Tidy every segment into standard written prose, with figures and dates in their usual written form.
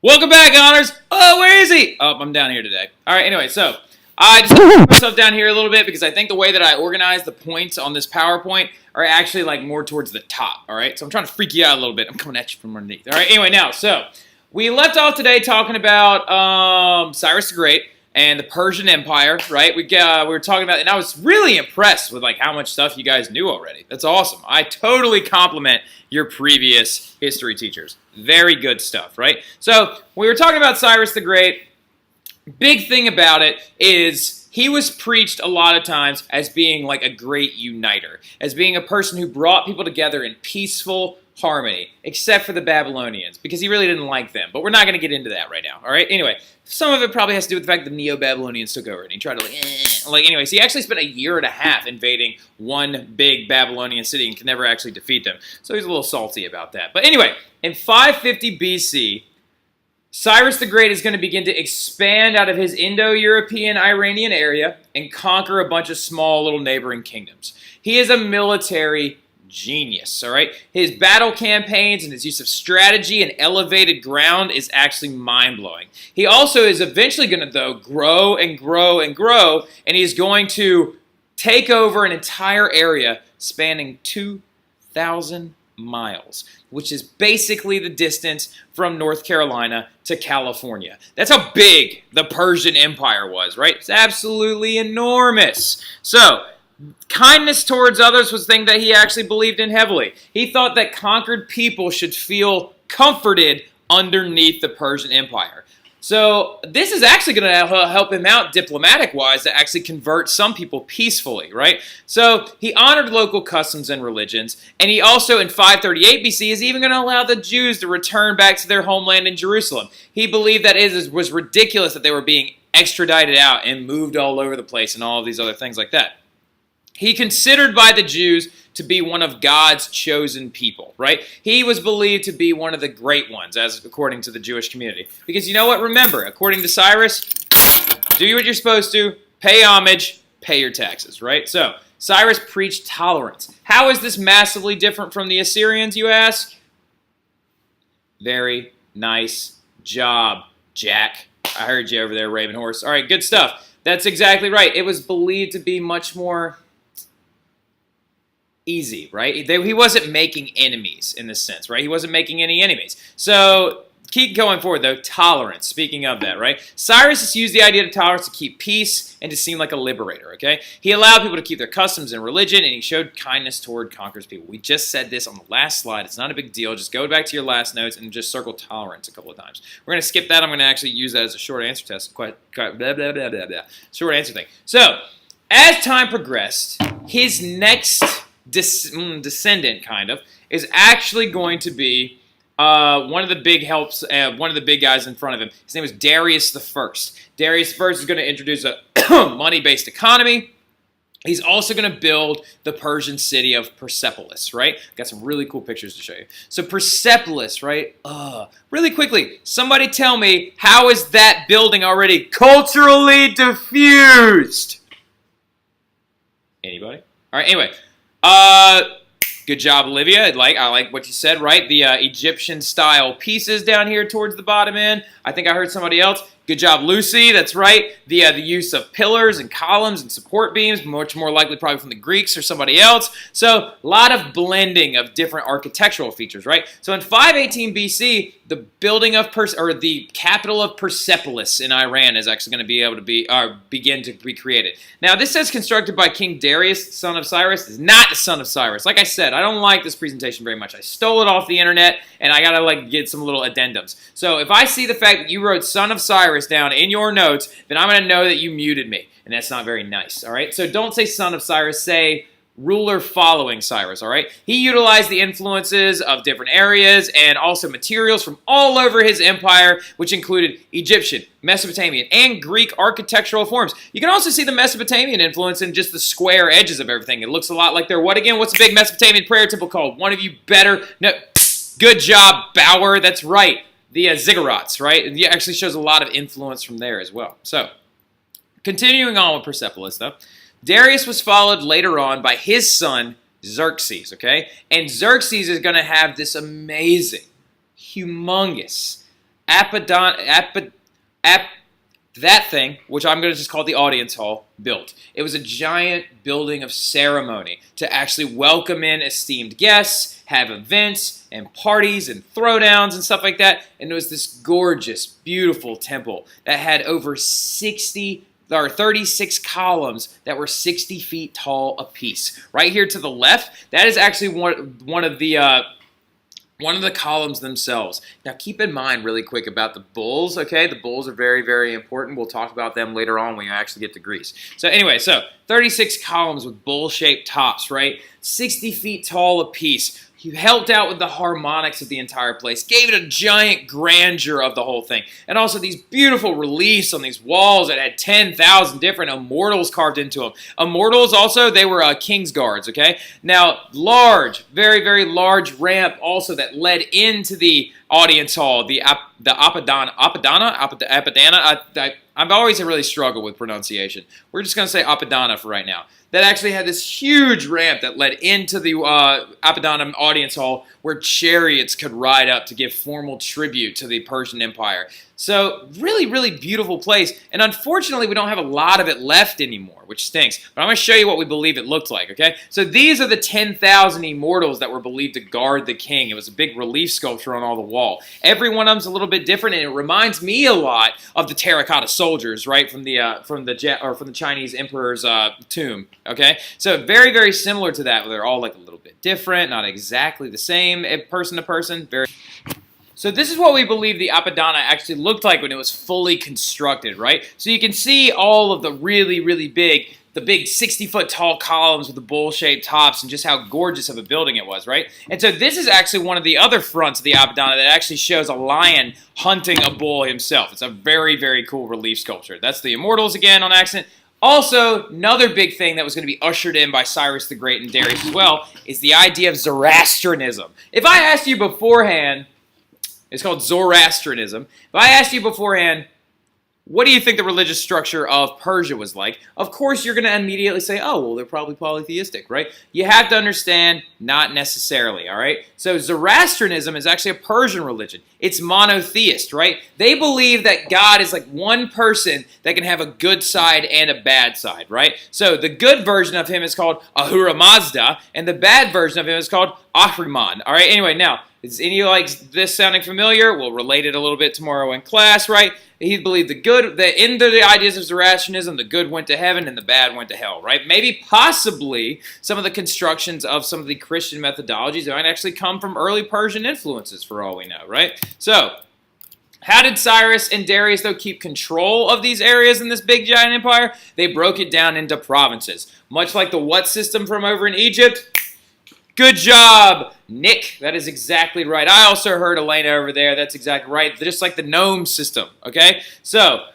Welcome back, Honors! Oh, where is he? Oh, I'm down here today. Alright, anyway, so I just put myself down here a little bit because I think the way that I organize the points on this PowerPoint are actually like more towards the top, alright? So I'm trying to freak you out a little bit. I'm coming at you from underneath. Alright, anyway, now, so we left off today talking about Cyrus the Great and the Persian Empire, right? We were talking about, and I was really impressed with like how much stuff you guys knew already. That's awesome. I totally compliment your previous history teachers. Very good stuff, right? So we were talking about Cyrus the Great. Big thing about it is he was preached a lot of times as being like a great uniter, as being a person who brought people together in peaceful harmony, except for the Babylonians, because he really didn't like them. But we're not going to get into that right now, all right? Anyway, some of it probably has to do with the fact that the Neo-Babylonians took over, and he tried to anyways, he actually spent a year and a half invading one big Babylonian city and could never actually defeat them. So he's a little salty about that. But anyway, in 550 BC, Cyrus the Great is going to begin to expand out of his Indo-European Iranian area and conquer a bunch of small little neighboring kingdoms. He is a military genius, all right? His battle campaigns and his use of strategy and elevated ground is actually mind-blowing. He also is eventually going to, though, grow and grow and grow, and he's going to take over an entire area spanning 2,000 miles, which is basically the distance from North Carolina to California. That's how big the Persian Empire was, right? It's absolutely enormous. So, kindness towards others was a thing that he actually believed in heavily. He thought that conquered people should feel comforted underneath the Persian Empire. So this is actually going to help him out diplomatic-wise to actually convert some people peacefully, right? So he honored local customs and religions, and he also, in 538 BC, is even going to allow the Jews to return back to their homeland in Jerusalem. He believed that it was ridiculous that they were being extradited out and moved all over the place and all of these other things like that. He considered by the Jews to be one of God's chosen people, right? He was believed to be one of the great ones, as according to the Jewish community. Because you know what? Remember, according to Cyrus, do what you're supposed to, pay homage, pay your taxes, right? So, Cyrus preached tolerance. How is this massively different from the Assyrians, you ask? Very nice job, Jack. I heard you over there, Raven Horse. All right, good stuff. That's exactly right. It was believed to be much more easy, right? He wasn't making enemies in this sense, right? He wasn't making any enemies. So keep going forward, though. Tolerance. Speaking of that, right? Cyrus just used the idea of tolerance to keep peace and to seem like a liberator, okay? He allowed people to keep their customs and religion, and he showed kindness toward conquerors people. We just said this on the last slide. It's not a big deal. Just go back to your last notes and just circle tolerance a couple of times. We're going to skip that. I'm going to actually use that as a short answer test. Blah, blah, blah, blah, blah. Short answer thing. So, as time progressed, his next descendant, kind of, is actually going to be one of the big helps, one of the big guys in front of him. His name was Darius the First. Darius the First is going to introduce a money-based economy. He's also going to build the Persian city of Persepolis, right? Got some really cool pictures to show you. So Persepolis, right? Really quickly, somebody tell me, how is that building already culturally diffused? Anybody? All right, anyway. Good job, Olivia. I like what you said, right? The Egyptian-style pieces down here towards the bottom end. I think I heard somebody else. Good job, Lucy. That's right. The use of pillars and columns and support beams, much more likely probably from the Greeks or somebody else. So, a lot of blending of different architectural features, right? So, in 518 BC, the building of the capital of Persepolis in Iran is actually going to be able to begin to be created. Now, this says constructed by King Darius, son of Cyrus. It's not the son of Cyrus. Like I said, I don't like this presentation very much. I stole it off the internet, and I gotta get some little addendums. So, if I see the fact that you wrote son of Cyrus down in your notes, then I'm going to know that you muted me, and that's not very nice, all right? So don't say son of Cyrus, say ruler following Cyrus, all right? He utilized the influences of different areas and also materials from all over his empire, which included Egyptian, Mesopotamian, and Greek architectural forms. You can also see the Mesopotamian influence in just the square edges of everything. It looks a lot like what again? What's the big Mesopotamian prayer temple called? One of you better... No, good job, Bauer. That's right. The ziggurats, right? It actually shows a lot of influence from there as well. So, continuing on with Persepolis, though, Darius was followed later on by his son, Xerxes, okay? And Xerxes is going to have this amazing, humongous that thing, which I'm going to just call the audience hall, built. It was a giant building of ceremony to actually welcome in esteemed guests, have events and parties and throwdowns and stuff like that. And it was this gorgeous, beautiful temple that had over 36 columns that were 60 feet tall apiece. Right here to the left, that is actually one of the columns themselves. Now keep in mind really quick about the bulls, okay? The bulls are very, very important. We'll talk about them later on when you actually get to Greece. So anyway, 36 columns with bowl-shaped tops, right? 60 feet tall apiece. He helped out with the harmonics of the entire place, gave it a giant grandeur of the whole thing. And also these beautiful reliefs on these walls that had 10,000 different immortals carved into them. Immortals also, they were king's guards, okay? Now, large, very, very large ramp also that led into the audience hall, the Apadana. I've always really struggled with pronunciation. We're just going to say Apadana for right now. That actually had this huge ramp that led into the Apadana audience hall where chariots could ride up to give formal tribute to the Persian Empire. So really, really beautiful place. And unfortunately, we don't have a lot of it left anymore, which stinks. But I'm going to show you what we believe it looked like, okay? So these are the 10,000 immortals that were believed to guard the king. It was a big relief sculpture on all the wall. Every one of them's a little bit different, and it reminds me a lot of the terracotta soldiers, right, from the Chinese emperor's tomb, okay? So very, very similar to that. They're all like a little bit different, not exactly the same person to person. So this is what we believe the Apadana actually looked like when it was fully constructed, right? So you can see all of the really, really big 60-foot tall columns with the bowl-shaped tops and just how gorgeous of a building it was, right? And so this is actually one of the other fronts of the Apadana that actually shows a lion hunting a bull himself. It's a very, very cool relief sculpture. That's the immortals again on accident. Also, another big thing that was going to be ushered in by Cyrus the Great and Darius as well is the idea of Zoroastrianism. If I asked you beforehand, it's called Zoroastrianism. If I asked you beforehand, what do you think the religious structure of Persia was like? Of course, you're going to immediately say, oh, well, they're probably polytheistic, right? You have to understand, not necessarily, all right? So Zoroastrianism is actually a Persian religion. It's monotheist, right? They believe that God is like one person that can have a good side and a bad side, right? So the good version of him is called Ahura Mazda, and the bad version of him is called Ahriman, all right? Anyway, now, is any like this sounding familiar? We'll relate it a little bit tomorrow in class, right? He believed in the ideas of Zoroastrianism, the good went to heaven and the bad went to hell, right? Maybe possibly some of the constructions of some of the Christian methodologies that might actually come from early Persian influences for all we know, right? So, how did Cyrus and Darius, though, keep control of these areas in this big giant empire? They broke it down into provinces. Much like the what system from over in Egypt? Good job, Nick. That is exactly right. I also heard Elena over there. That's exactly right. Just like the gnome system, okay? So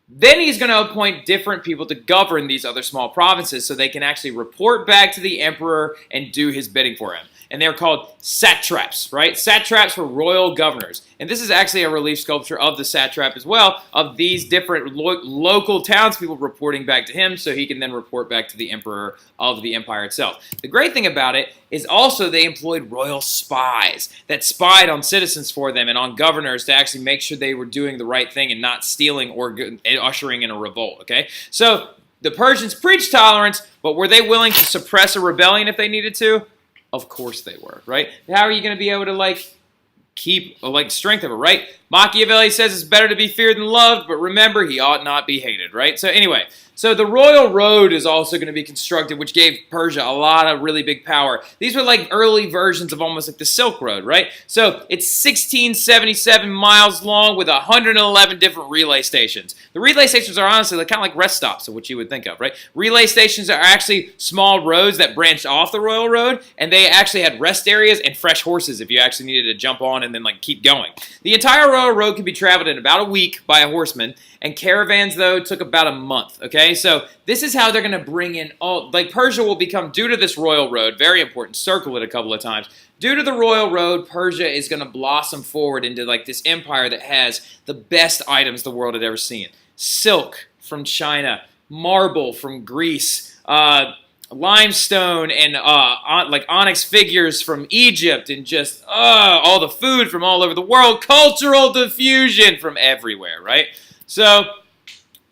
then he's going to appoint different people to govern these other small provinces so they can actually report back to the emperor and do his bidding for him. And they're called satraps, right? Satraps were royal governors. And this is actually a relief sculpture of the satrap as well, of these different local townspeople reporting back to him so he can then report back to the emperor of the empire itself. The great thing about it is also they employed royal spies that spied on citizens for them and on governors to actually make sure they were doing the right thing and not stealing or ushering in a revolt, okay? So the Persians preached tolerance, but were they willing to suppress a rebellion if they needed to? Of course they were, right? How are you going to be able to, keep, strength of it, right? Machiavelli says it's better to be feared than loved, but remember, he ought not be hated, right? So anyway, so the royal road is also going to be constructed, which gave Persia a lot of really big power. These were like early versions of almost like the Silk Road, right? So it's 1677 miles long with 111 different relay stations. The relay stations are honestly kind of like rest stops of what you would think of, right? Relay stations are actually small roads that branched off the royal road, and they actually had rest areas and fresh horses if you actually needed to jump on and then keep going. The entire royal road could be traveled in about a week by a horseman, and caravans, though, took about a month, okay? So this is how they're going to bring in all, Persia will become, due to this royal road, very important, circle it a couple of times, due to the royal road, Persia is going to blossom forward into this empire that has the best items the world had ever seen. Silk from China, marble from Greece, limestone and like onyx figures from Egypt and just all the food from all over the world. Cultural diffusion from everywhere, right? So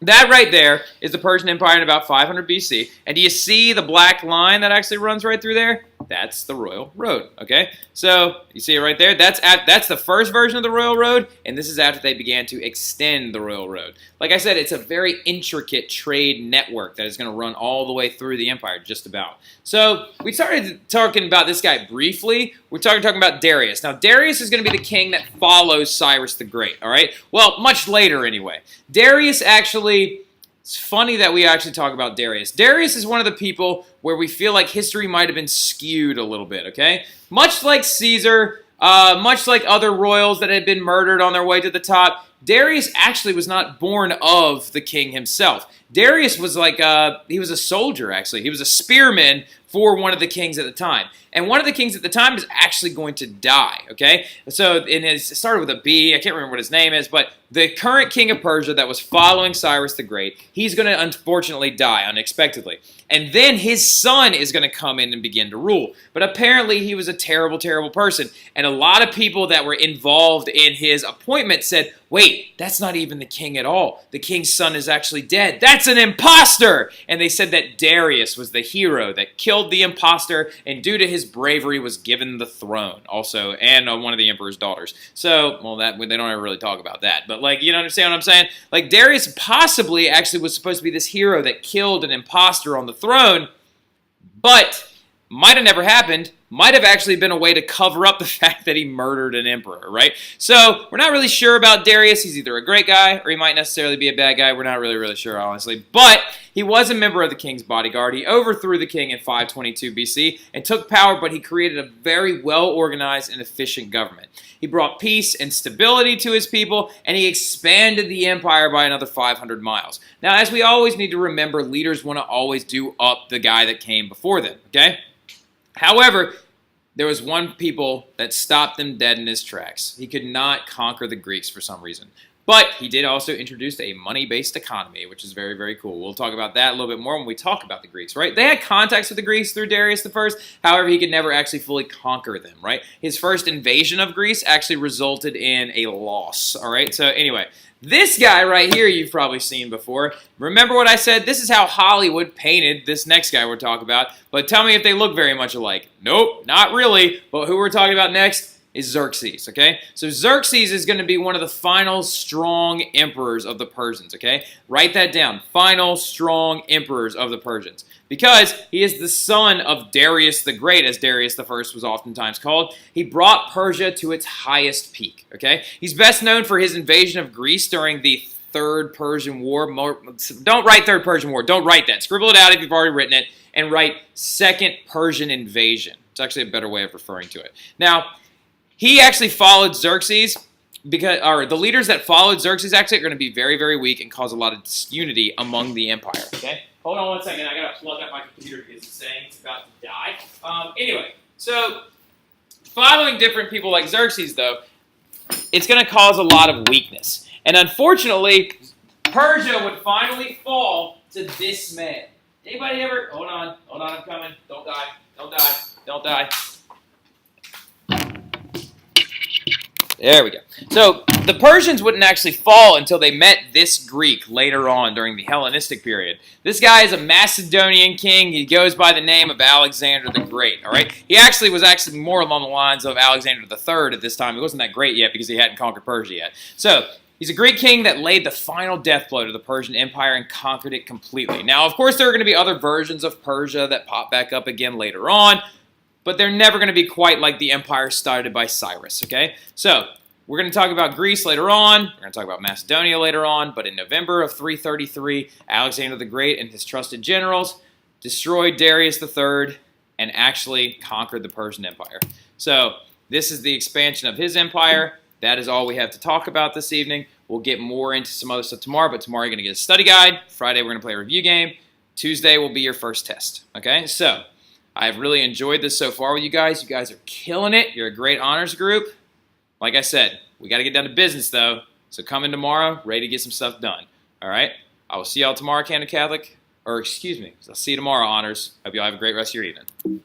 that right there is the Persian Empire in about 500 BC. And do you see the black line that actually runs right through there? That's the Royal Road, okay? So you see it right there? That's the first version of the Royal Road, and this is after they began to extend the Royal Road. Like I said, it's a very intricate trade network that is going to run all the way through the empire, just about. So we started talking about this guy briefly. We're talking about Darius. Now, Darius is going to be the king that follows Cyrus the Great, all right? Well, much later anyway. Darius actually... It's funny that we actually talk about Darius. Darius is one of the people where we feel like history might have been skewed a little bit, okay? Much like Caesar, much like other royals that had been murdered on their way to the top, Darius actually was not born of the king himself. Darius was like, he was a soldier, actually. He was a spearman for one of the kings at the time. And one of the kings at the time is actually going to die, okay? So it started with a B. I can't remember what his name is, but the current king of Persia that was following Cyrus the Great, he's going to unfortunately die unexpectedly. And then his son is going to come in and begin to rule. But apparently he was a terrible, terrible person. And a lot of people that were involved in his appointment said, wait, that's not even the king at all. The king's son is actually dead. That's an imposter! And they said that Darius was the hero that killed the imposter, and due to his bravery was given the throne also, and one of the emperor's daughters. So, well, that they don't ever really talk about that. But, like, you understand what I'm saying? Like, Darius possibly actually was supposed to be this hero that killed an imposter on the throne, but might have never happened. Might have actually been a way to cover up the fact that he murdered an emperor, right? So we're not really sure about Darius. He's either a great guy or he might necessarily be a bad guy. We're not really sure, honestly. But he was a member of the king's bodyguard. He overthrew the king in 522 BC and took power, but he created a very well-organized and efficient government. He brought peace and stability to his people, and he expanded the empire by another 500 miles. Now, as we always need to remember, leaders want to always do up the guy that came before them, okay? However, there was one people that stopped him dead in his tracks. He could not conquer the Greeks for some reason. But he did also introduce a money-based economy, which is very, very cool. We'll talk about that a little bit more when we talk about the Greeks, right? They had contacts with the Greeks through Darius the First. However, he could never actually fully conquer them, right? His first invasion of Greece actually resulted in a loss, all right? So anyway, this guy right here you've probably seen before. Remember what I said? This is how Hollywood painted this next guy we're talking about. But tell me if they look very much alike. Nope, not really. But who we're talking about next is Xerxes, okay? So Xerxes is going to be one of the final strong emperors of the Persians, okay? Write that down. Final strong emperors of the Persians. Because he is the son of Darius the Great, as Darius the First was oftentimes called. He brought Persia to its highest peak, okay? He's best known for his invasion of Greece during the Third Persian War. Don't write Third Persian War. Don't write that. Scribble it out if you've already written it, and write Second Persian Invasion. It's actually a better way of referring to it. Now, he actually followed Xerxes, or the leaders that followed Xerxes actually are going to be very, very weak and cause a lot of disunity among the empire, okay? Hold on one second. I got to plug up my computer because it's saying it's about to die. Anyway, so following different people like Xerxes, though, it's going to cause a lot of weakness. And unfortunately, Persia would finally fall to this man. Anybody ever? Hold on, I'm coming. Don't die. There we go. So the Persians wouldn't actually fall until they met this Greek later on during the Hellenistic period. This guy is a Macedonian king. He goes by the name of Alexander the Great, all right? He actually was more along the lines of Alexander the Third at this time. He wasn't that great yet because he hadn't conquered Persia yet. So he's a Greek king that laid the final death blow to the Persian Empire and conquered it completely. Now, of course, there are going to be other versions of Persia that pop back up again later on, but they're never going to be quite like the empire started by Cyrus, okay? So we're going to talk about Greece later on. We're going to talk about Macedonia later on. But in November of 333, Alexander the Great and his trusted generals destroyed Darius III and actually conquered the Persian Empire. So this is the expansion of his empire. That is all we have to talk about this evening. We'll get more into some other stuff tomorrow, but tomorrow you're going to get a study guide. Friday we're going to play a review game. Tuesday will be your first test, okay? So I've really enjoyed this so far with you guys. You guys are killing it. You're a great honors group. Like I said, we got to get down to business, though. So come in tomorrow, ready to get some stuff done. All right? I will see y'all tomorrow, Camden Catholic. Or excuse me. I'll see you tomorrow, Honors. Hope you all have a great rest of your evening.